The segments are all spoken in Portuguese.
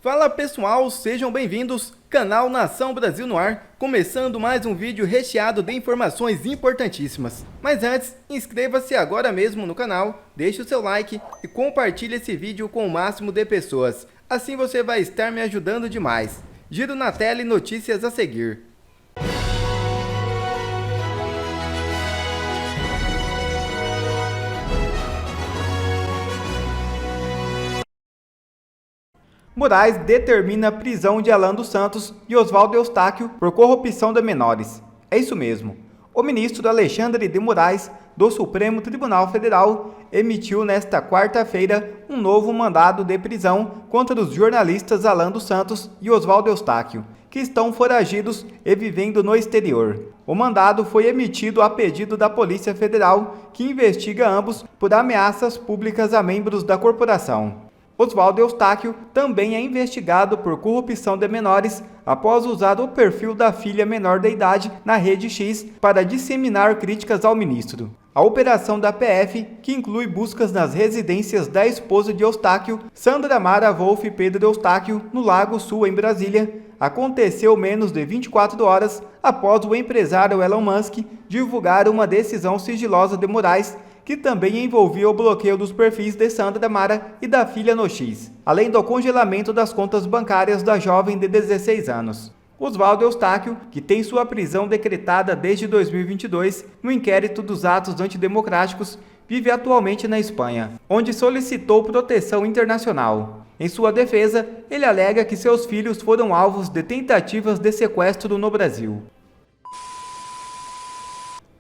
Fala pessoal, sejam bem-vindos, canal Nação Brasil no ar, começando mais um vídeo recheado de informações importantíssimas. Mas antes, inscreva-se agora mesmo no canal, deixe o seu like e compartilhe esse vídeo com o máximo de pessoas. Assim você vai estar me ajudando demais. Giro na tela e notícias a seguir. Moraes determina a prisão de Alan dos Santos e Oswaldo Eustáquio por corrupção de menores. É isso mesmo. O ministro Alexandre de Moraes, do Supremo Tribunal Federal, emitiu nesta quarta-feira um novo mandado de prisão contra os jornalistas Alan dos Santos e Oswaldo Eustáquio, que estão foragidos e vivendo no exterior. O mandado foi emitido a pedido da Polícia Federal, que investiga ambos por ameaças públicas a membros da corporação. Oswaldo Eustáquio também é investigado por corrupção de menores após usar o perfil da filha menor de idade na Rede X para disseminar críticas ao ministro. A operação da PF, que inclui buscas nas residências da esposa de Eustáquio, Sandra Mara Wolff Pedro Eustáquio, no Lago Sul, em Brasília, aconteceu menos de 24 horas após o empresário Elon Musk divulgar uma decisão sigilosa de Moraes que também envolvia o bloqueio dos perfis de Sandra Mara e da filha no X, além do congelamento das contas bancárias da jovem de 16 anos. Oswaldo Eustáquio, que tem sua prisão decretada desde 2022 no inquérito dos atos antidemocráticos, vive atualmente na Espanha, onde solicitou proteção internacional. Em sua defesa, ele alega que seus filhos foram alvos de tentativas de sequestro no Brasil.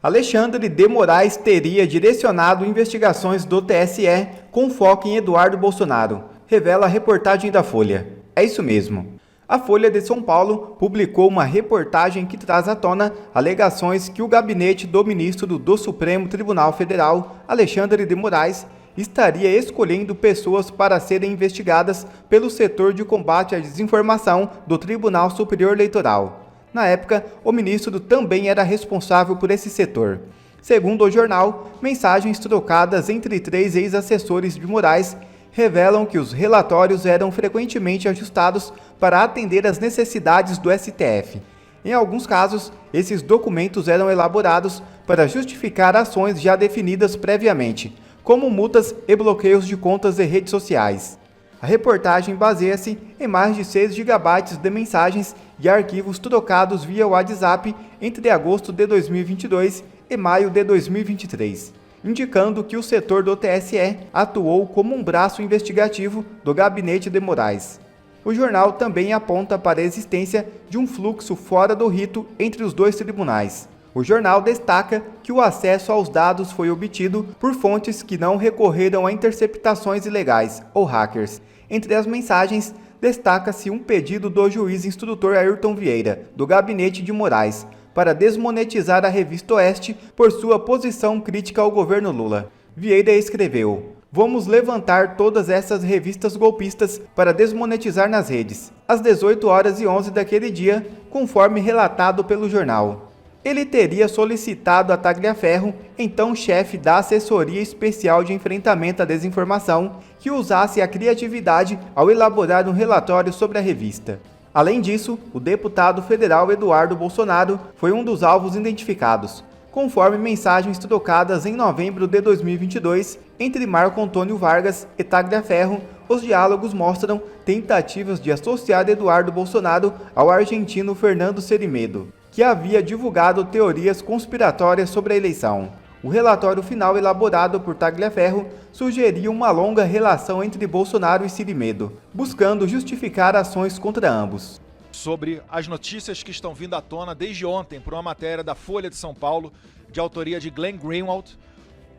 Alexandre de Moraes teria direcionado investigações do TSE com foco em Eduardo Bolsonaro, revela a reportagem da Folha. É isso mesmo. A Folha de São Paulo publicou uma reportagem que traz à tona alegações que o gabinete do ministro do Supremo Tribunal Federal, Alexandre de Moraes, estaria escolhendo pessoas para serem investigadas pelo setor de combate à desinformação do Tribunal Superior Eleitoral. Na época, o ministro também era responsável por esse setor. Segundo o jornal, mensagens trocadas entre 3 ex-assessores de Moraes revelam que os relatórios eram frequentemente ajustados para atender às necessidades do STF. Em alguns casos, esses documentos eram elaborados para justificar ações já definidas previamente, como multas e bloqueios de contas e redes sociais. A reportagem baseia-se em mais de 6 GB de mensagens e arquivos trocados via WhatsApp entre agosto de 2022 e maio de 2023, indicando que o setor do TSE atuou como um braço investigativo do gabinete de Moraes. O jornal também aponta para a existência de um fluxo fora do rito entre os dois tribunais. O jornal destaca que o acesso aos dados foi obtido por fontes que não recorreram a interceptações ilegais ou hackers. Entre as mensagens, destaca-se um pedido do juiz instrutor Ayrton Vieira, do gabinete de Moraes, para desmonetizar a revista Oeste por sua posição crítica ao governo Lula. Vieira escreveu: "Vamos levantar todas essas revistas golpistas para desmonetizar nas redes", às 18h11 daquele dia, conforme relatado pelo jornal. Ele teria solicitado a Tagliaferro, então chefe da Assessoria Especial de Enfrentamento à Desinformação, que usasse a criatividade ao elaborar um relatório sobre a revista. Além disso, o deputado federal Eduardo Bolsonaro foi um dos alvos identificados, conforme mensagens trocadas em novembro de 2022 entre Marco Antônio Vargas e Tagliaferro. Os diálogos mostram tentativas de associar Eduardo Bolsonaro ao argentino Fernando Serimedo, que havia divulgado teorias conspiratórias sobre a eleição. O relatório final elaborado por Tagliaferro sugeria uma longa relação entre Bolsonaro e Serimedo, buscando justificar ações contra ambos. Sobre as notícias que estão vindo à tona desde ontem por uma matéria da Folha de São Paulo, de autoria de Glenn Greenwald,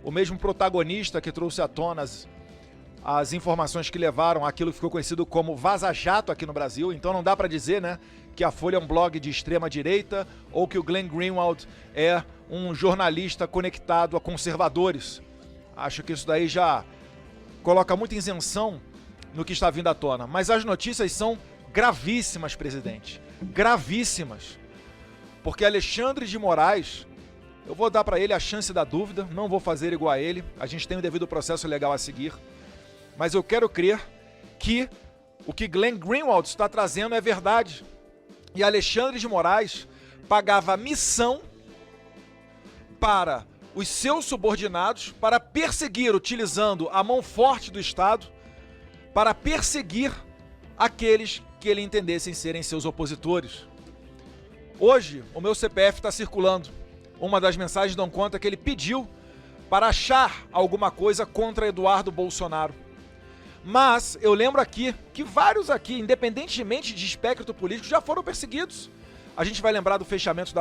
o mesmo protagonista que trouxe à tona as informações que levaram àquilo que ficou conhecido como vaza-jato aqui no Brasil. Então não dá para dizer, né, que a Folha é um blog de extrema-direita ou que o Glenn Greenwald é um jornalista conectado a conservadores. Acho que isso daí já coloca muita isenção no que está vindo à tona. Mas as notícias são gravíssimas, presidente. Gravíssimas. Porque Alexandre de Moraes, eu vou dar para ele a chance da dúvida, não vou fazer igual a ele, a gente tem o devido processo legal a seguir, mas eu quero crer que o que Glenn Greenwald está trazendo é verdade. E Alexandre de Moraes pagava missão para os seus subordinados, para perseguir, utilizando a mão forte do Estado, para perseguir aqueles que ele entendessem serem seus opositores. Hoje, o meu CPF está circulando. Uma das mensagens dão conta que ele pediu para achar alguma coisa contra Eduardo Bolsonaro. Mas eu lembro aqui que vários aqui, independentemente de espectro político, já foram perseguidos. A gente vai lembrar do fechamento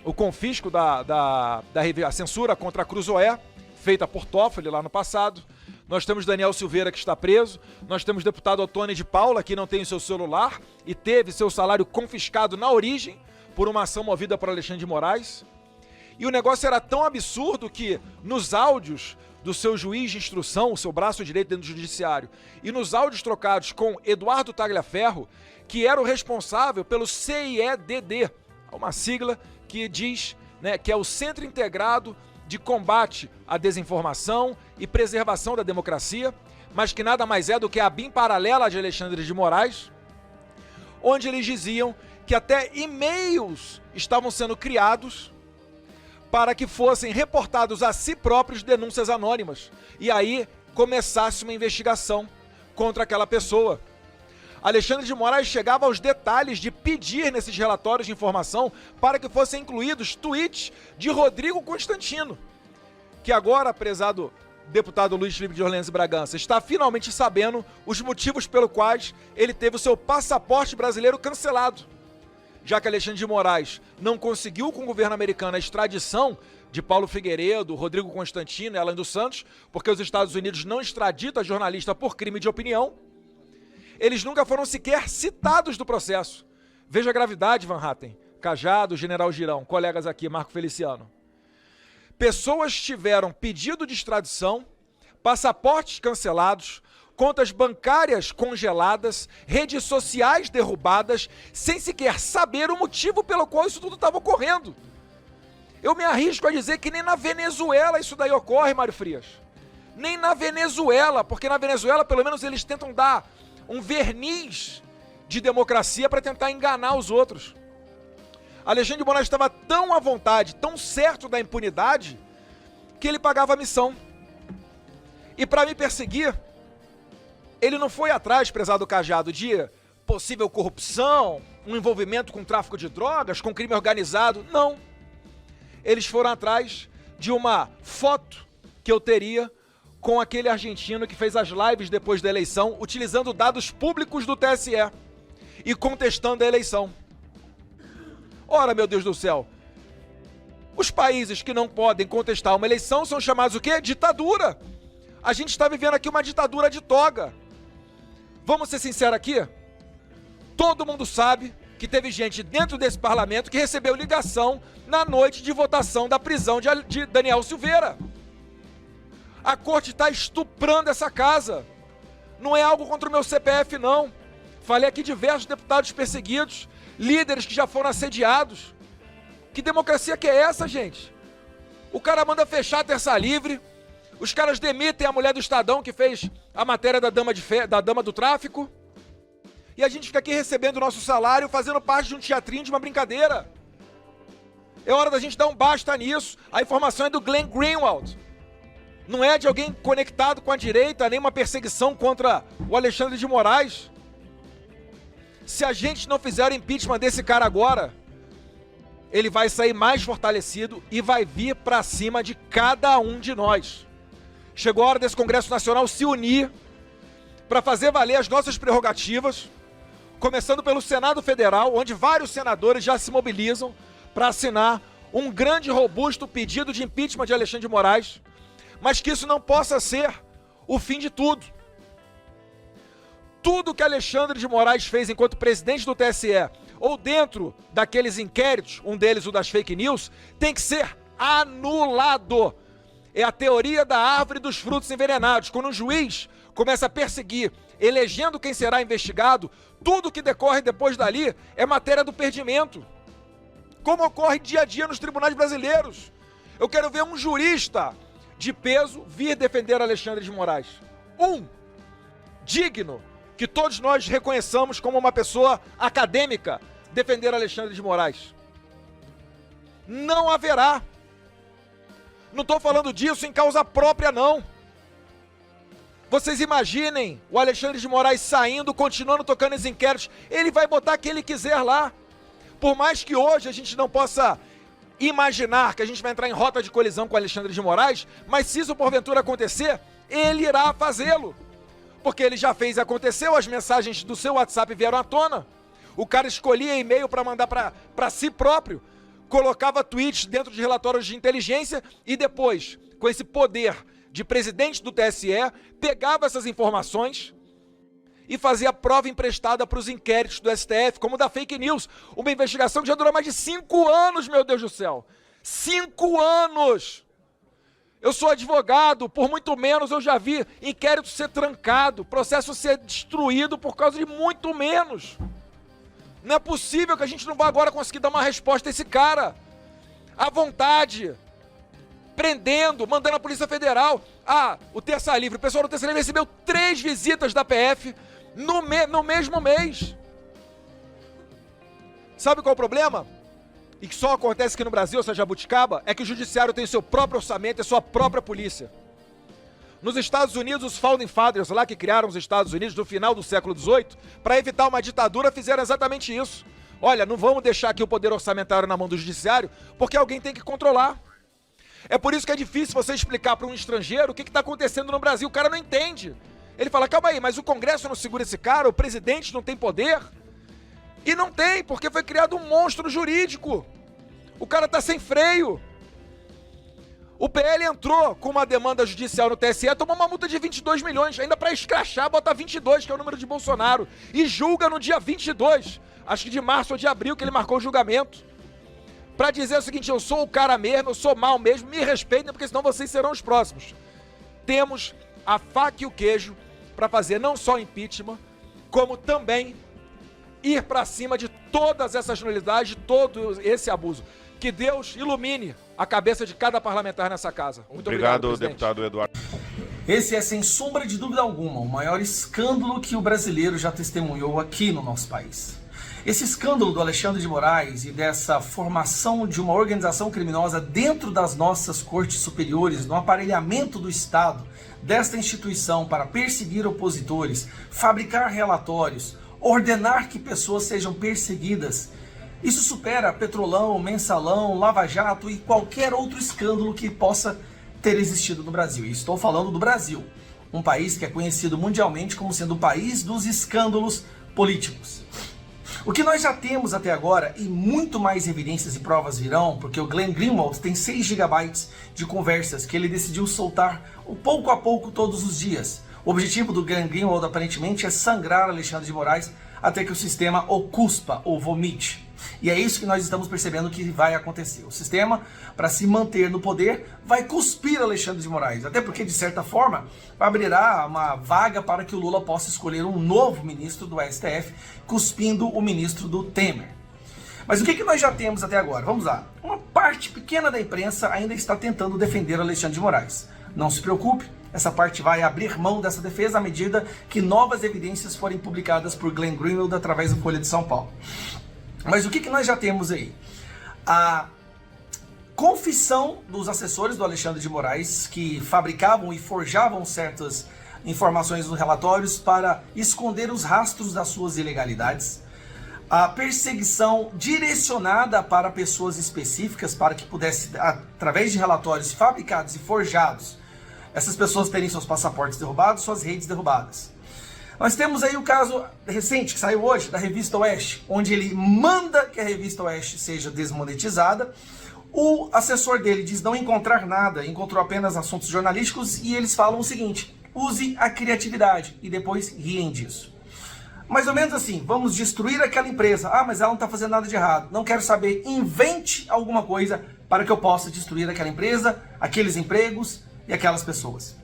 o confisco da censura contra a Cruzoé, feita por Toffoli lá no passado. Nós temos Daniel Silveira, que está preso. Nós temos o deputado Ottoni de Paula, que não tem o seu celular e teve seu salário confiscado na origem por uma ação movida por Alexandre de Moraes. E o negócio era tão absurdo que nos áudios do seu juiz de instrução, o seu braço direito dentro do judiciário, e nos áudios trocados com Eduardo Tagliaferro, que era o responsável pelo CIEDD, uma sigla que diz, né, que é o Centro Integrado de Combate à Desinformação e Preservação da Democracia, mas que nada mais é do que a BIM paralela de Alexandre de Moraes, onde eles diziam que até e-mails estavam sendo criados para que fossem reportados a si próprios denúncias anônimas, e aí começasse uma investigação contra aquela pessoa. Alexandre de Moraes chegava aos detalhes de pedir nesses relatórios de informação para que fossem incluídos tweets de Rodrigo Constantino, que agora, prezado deputado Luiz Felipe de Orleans e Bragança, está finalmente sabendo os motivos pelos quais ele teve o seu passaporte brasileiro cancelado, já que Alexandre de Moraes não conseguiu com o governo americano a extradição de Paulo Figueiredo, Rodrigo Constantino e Alan dos Santos, porque os Estados Unidos não extraditam jornalista por crime de opinião. Eles nunca foram sequer citados do processo. Veja a gravidade, Van Hatten, Cajado, General Girão, colegas aqui, Marco Feliciano. Pessoas tiveram pedido de extradição, passaportes cancelados, contas bancárias congeladas, redes sociais derrubadas, sem sequer saber o motivo pelo qual isso tudo estava ocorrendo. Eu me arrisco a dizer que nem na Venezuela isso daí ocorre, Mário Frias. Nem na Venezuela, porque na Venezuela pelo menos eles tentam dar um verniz de democracia para tentar enganar os outros. Alexandre de Moraes estava tão à vontade, tão certo da impunidade, que ele pagava a missão. E para me perseguir, ele não foi atrás, prezado Cajado, de possível corrupção, um envolvimento com tráfico de drogas, com crime organizado. Não. Eles foram atrás de uma foto que eu teria com aquele argentino que fez as lives depois da eleição, utilizando dados públicos do TSE e contestando a eleição. Ora, meu Deus do céu, os países que não podem contestar uma eleição são chamados o quê? Ditadura. A gente está vivendo aqui uma ditadura de toga. Vamos ser sinceros aqui? Todo mundo sabe que teve gente dentro desse parlamento que recebeu ligação na noite de votação da prisão de Daniel Silveira. A corte está estuprando essa casa. Não é algo contra o meu CPF, não. Falei aqui diversos deputados perseguidos, líderes que já foram assediados. Que democracia que é essa, gente? O cara manda fechar a terça livre, os caras demitem a mulher do Estadão que fez a matéria da dama do tráfico, e a gente fica aqui recebendo o nosso salário, fazendo parte de um teatrinho, de uma brincadeira. É hora da gente dar um basta nisso. A informação é do Glenn Greenwald. Não é de alguém conectado com a direita, nem uma perseguição contra o Alexandre de Moraes. Se a gente não fizer o impeachment desse cara agora, ele vai sair mais fortalecido e vai vir para cima de cada um de nós. Chegou a hora desse Congresso Nacional se unir para fazer valer as nossas prerrogativas, começando pelo Senado Federal, onde vários senadores já se mobilizam para assinar um grande e robusto pedido de impeachment de Alexandre de Moraes, mas que isso não possa ser o fim de tudo. Tudo que Alexandre de Moraes fez enquanto presidente do TSE, ou dentro daqueles inquéritos, um deles o das fake news, tem que ser anulado. É a teoria da árvore dos frutos envenenados. Quando um juiz começa a perseguir, elegendo quem será investigado, tudo que decorre depois dali é matéria do perdimento. Como ocorre dia a dia nos tribunais brasileiros. Eu quero ver um jurista de peso vir defender Alexandre de Moraes. Digno, que todos nós reconheçamos como uma pessoa acadêmica, defender Alexandre de Moraes. Não haverá. Não estou falando disso em causa própria, não. Vocês imaginem o Alexandre de Moraes saindo, continuando tocando os inquéritos. Ele vai botar quem ele quiser lá. Por mais que hoje a gente não possa imaginar que a gente vai entrar em rota de colisão com o Alexandre de Moraes, mas se isso porventura acontecer, ele irá fazê-lo. Porque ele já fez e aconteceu, as mensagens do seu WhatsApp vieram à tona. O cara escolhia e-mail para mandar para si próprio, colocava tweets dentro de relatórios de inteligência e depois, com esse poder de presidente do TSE, pegava essas informações e fazia prova emprestada para os inquéritos do STF, como da fake news. Uma investigação que já durou mais de 5 anos, meu Deus do céu. 5 anos! Eu sou advogado, por muito menos eu já vi inquérito ser trancado, processo ser destruído por causa de muito menos. Não é possível que a gente não vá agora conseguir dar uma resposta a esse cara. À vontade. Prendendo, mandando a Polícia Federal. O Terça Livre. O pessoal do Terça Livre recebeu 3 visitas da PF no mesmo mês. Sabe qual é o problema? E que só acontece aqui no Brasil, essa jabuticaba, é que o judiciário tem seu próprio orçamento e sua própria polícia. Nos Estados Unidos, os Founding Fathers, lá que criaram os Estados Unidos no final do século XVIII, para evitar uma ditadura, fizeram exatamente isso. Olha, não vamos deixar aqui o poder orçamentário na mão do judiciário, porque alguém tem que controlar. É por isso que é difícil você explicar para um estrangeiro o que está acontecendo no Brasil. O cara não entende. Ele fala, calma aí, mas o Congresso não segura esse cara, o presidente não tem poder? E não tem, porque foi criado um monstro jurídico. O cara tá sem freio. O PL entrou com uma demanda judicial no TSE, tomou uma multa de 22 milhões, ainda para escrachar, bota 22, que é o número de Bolsonaro, e julga no dia 22, acho que de março ou de abril, que ele marcou o julgamento, para dizer o seguinte, eu sou o cara mesmo, eu sou mal mesmo, me respeitem, porque senão vocês serão os próximos. Temos a faca e o queijo para fazer não só impeachment, como também ir para cima de todas essas nulidades, de todo esse abuso. Que Deus ilumine a cabeça de cada parlamentar nessa casa. Muito obrigado, deputado Eduardo. Esse é, sem sombra de dúvida alguma, o maior escândalo que o brasileiro já testemunhou aqui no nosso país. Esse escândalo do Alexandre de Moraes e dessa formação de uma organização criminosa dentro das nossas cortes superiores, no aparelhamento do Estado, desta instituição para perseguir opositores, fabricar relatórios, ordenar que pessoas sejam perseguidas, isso supera Petrolão, Mensalão, Lava Jato e qualquer outro escândalo que possa ter existido no Brasil. E estou falando do Brasil, um país que é conhecido mundialmente como sendo o país dos escândalos políticos. O que nós já temos até agora, e muito mais evidências e provas virão, porque o Glenn Greenwald tem 6 GB de conversas que ele decidiu soltar pouco a pouco todos os dias. O objetivo do Glenn Greenwald aparentemente é sangrar Alexandre de Moraes até que o sistema o cuspa ou vomite. E é isso que nós estamos percebendo que vai acontecer. O sistema, para se manter no poder, vai cuspir Alexandre de Moraes. Até porque, de certa forma, abrirá uma vaga para que o Lula possa escolher um novo ministro do STF, cuspindo o ministro do Temer. Mas o que nós já temos até agora? Vamos lá. Uma parte pequena da imprensa ainda está tentando defender Alexandre de Moraes. Não se preocupe, essa parte vai abrir mão dessa defesa à medida que novas evidências forem publicadas por Glenn Greenwald através do Folha de São Paulo. Mas o que nós já temos aí? A confissão dos assessores do Alexandre de Moraes, que fabricavam e forjavam certas informações nos relatórios para esconder os rastros das suas ilegalidades. A perseguição direcionada para pessoas específicas, para que pudesse, através de relatórios fabricados e forjados, essas pessoas terem seus passaportes derrubados, suas redes derrubadas. Nós temos aí o caso recente, que saiu hoje, da Revista Oeste, onde ele manda que a Revista Oeste seja desmonetizada. O assessor dele diz não encontrar nada, encontrou apenas assuntos jornalísticos, e eles falam o seguinte: use a criatividade, e depois riem disso. Mais ou menos assim, vamos destruir aquela empresa. Ah, mas ela não está fazendo nada de errado. Não quero saber, invente alguma coisa para que eu possa destruir aquela empresa, aqueles empregos e aquelas pessoas.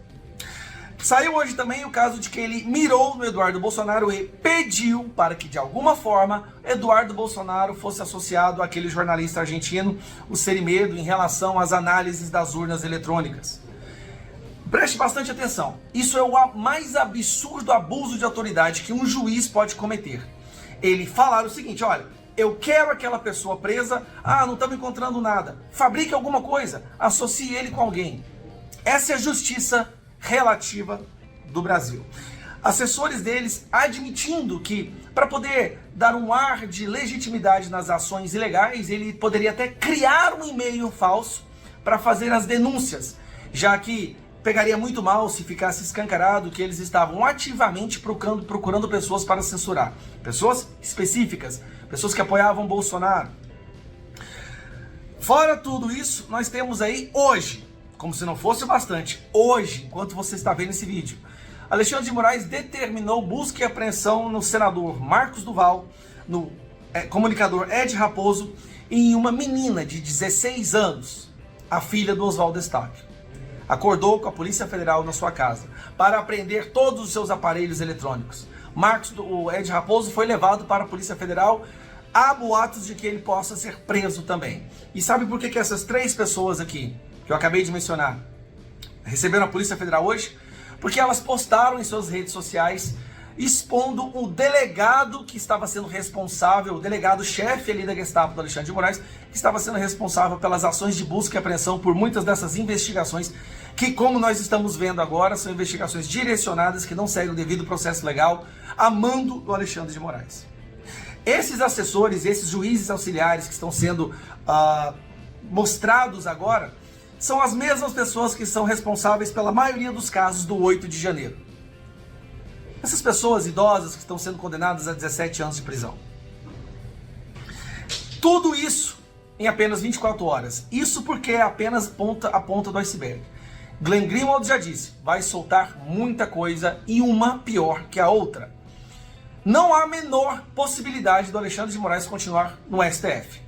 Saiu hoje também o caso de que ele mirou no Eduardo Bolsonaro e pediu para que, de alguma forma, Eduardo Bolsonaro fosse associado àquele jornalista argentino, o Cerimedo, em relação às análises das urnas eletrônicas. Preste bastante atenção. Isso é o mais absurdo abuso de autoridade que um juiz pode cometer. Ele falar o seguinte, olha, eu quero aquela pessoa presa, não estamos encontrando nada. Fabrique alguma coisa, associe ele com alguém. Essa é a justiça relativa do Brasil. Assessores deles admitindo que, para poder dar um ar de legitimidade nas ações ilegais, ele poderia até criar um e-mail falso para fazer as denúncias, já que pegaria muito mal se ficasse escancarado que eles estavam ativamente procurando pessoas para censurar. Pessoas específicas, pessoas que apoiavam Bolsonaro. Fora tudo isso, nós temos aí hoje, como se não fosse bastante, hoje, enquanto você está vendo esse vídeo, Alexandre de Moraes determinou busca e apreensão no senador Marcos Duval, no comunicador Ed Raposo, em uma menina de 16 anos, a filha do Oswaldo Eustáquio. Acordou com a Polícia Federal na sua casa para apreender todos os seus aparelhos eletrônicos. O Ed Raposo foi levado para a Polícia Federal. Há boatos de que ele possa ser preso também. E sabe por que essas 3 pessoas aqui, que eu acabei de mencionar, receberam a Polícia Federal hoje? Porque elas postaram em suas redes sociais expondo o delegado que estava sendo responsável, o delegado-chefe ali da Gestapo do Alexandre de Moraes, que estava sendo responsável pelas ações de busca e apreensão por muitas dessas investigações, que, como nós estamos vendo agora, são investigações direcionadas que não seguem o devido processo legal, a mando do Alexandre de Moraes. Esses assessores, esses juízes auxiliares que estão sendo mostrados agora, são as mesmas pessoas que são responsáveis pela maioria dos casos do 8 de janeiro. Essas pessoas idosas que estão sendo condenadas a 17 anos de prisão. Tudo isso em apenas 24 horas. Isso porque é apenas a ponta do iceberg. Glenn Greenwald já disse, vai soltar muita coisa e uma pior que a outra. Não há a menor possibilidade do Alexandre de Moraes continuar no STF.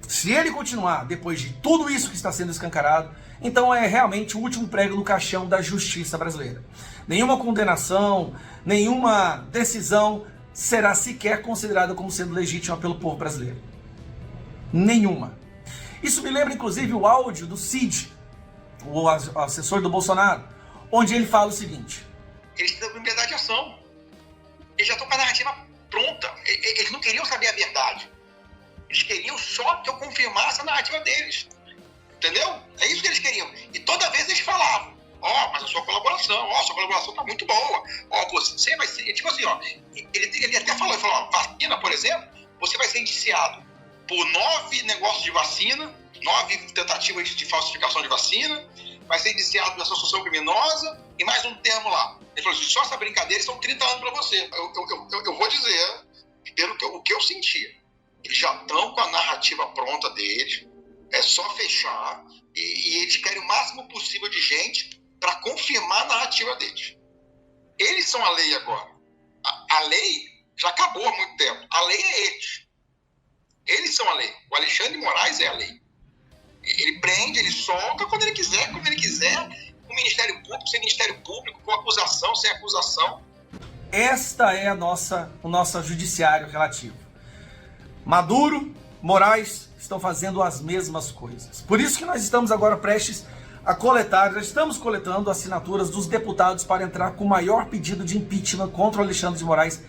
Se ele continuar depois de tudo isso que está sendo escancarado, então é realmente o último prego no caixão da justiça brasileira. Nenhuma condenação, nenhuma decisão será sequer considerada como sendo legítima pelo povo brasileiro. Nenhuma. Isso me lembra inclusive o áudio do Cid, o assessor do Bolsonaro, onde ele fala o seguinte: eles precisam de liberdade de ação. Eles já estão com a narrativa pronta. Eles não queriam saber a verdade. Eles queriam só que eu confirmasse a narrativa deles. Entendeu? É isso que eles queriam. E toda vez eles falavam, mas a sua colaboração tá muito boa. Você vai ser... Tipo assim, ele até falou, vacina, por exemplo, você vai ser indiciado por 9 negócios de vacina, 9 tentativas de falsificação de vacina, vai ser indiciado por associação criminosa e mais um termo lá. Ele falou assim, só essa brincadeira são 30 anos para você. Eu vou dizer, pelo que eu senti, eles já estão com a narrativa pronta deles, é só fechar e eles querem o máximo possível de gente para confirmar a narrativa deles. Eles são a lei agora. A lei já acabou há muito tempo. A lei é eles. Eles são a lei. O Alexandre de Moraes é a lei. Ele prende, ele solta quando ele quiser, como ele quiser, com o Ministério Público, sem Ministério Público, com acusação, sem acusação. Esta é o nosso judiciário relativo. Maduro, Moraes estão fazendo as mesmas coisas. Por isso que nós estamos agora prestes a coletar, já estamos coletando assinaturas dos deputados para entrar com o maior pedido de impeachment contra o Alexandre de Moraes,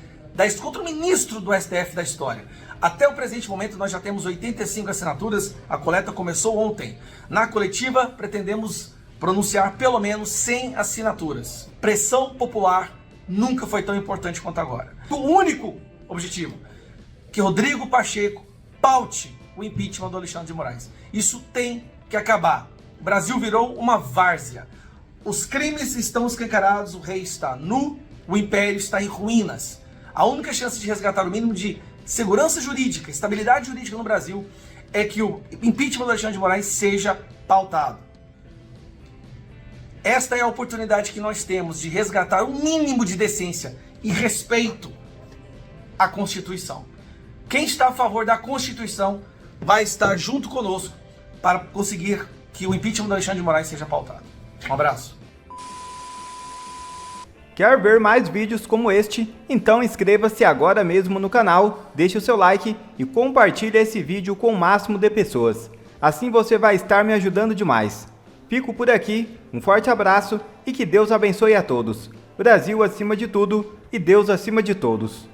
contra o ministro do STF da história. Até o presente momento nós já temos 85 assinaturas, a coleta começou ontem. Na coletiva pretendemos pronunciar pelo menos 100 assinaturas. Pressão popular nunca foi tão importante quanto agora. O único objetivo, que Rodrigo Pacheco paute o impeachment do Alexandre de Moraes. Isso tem que acabar. O Brasil virou uma várzea. Os crimes estão escancarados, o rei está nu, o império está em ruínas. A única chance de resgatar o mínimo de segurança jurídica, estabilidade jurídica no Brasil, é que o impeachment do Alexandre de Moraes seja pautado. Esta é a oportunidade que nós temos de resgatar o mínimo de decência e respeito à Constituição. Quem está a favor da Constituição vai estar junto conosco para conseguir que o impeachment do Alexandre de Moraes seja pautado. Um abraço. Quer ver mais vídeos como este? Então inscreva-se agora mesmo no canal, deixe o seu like e compartilhe esse vídeo com o máximo de pessoas. Assim você vai estar me ajudando demais. Fico por aqui, um forte abraço e que Deus abençoe a todos. Brasil acima de tudo e Deus acima de todos.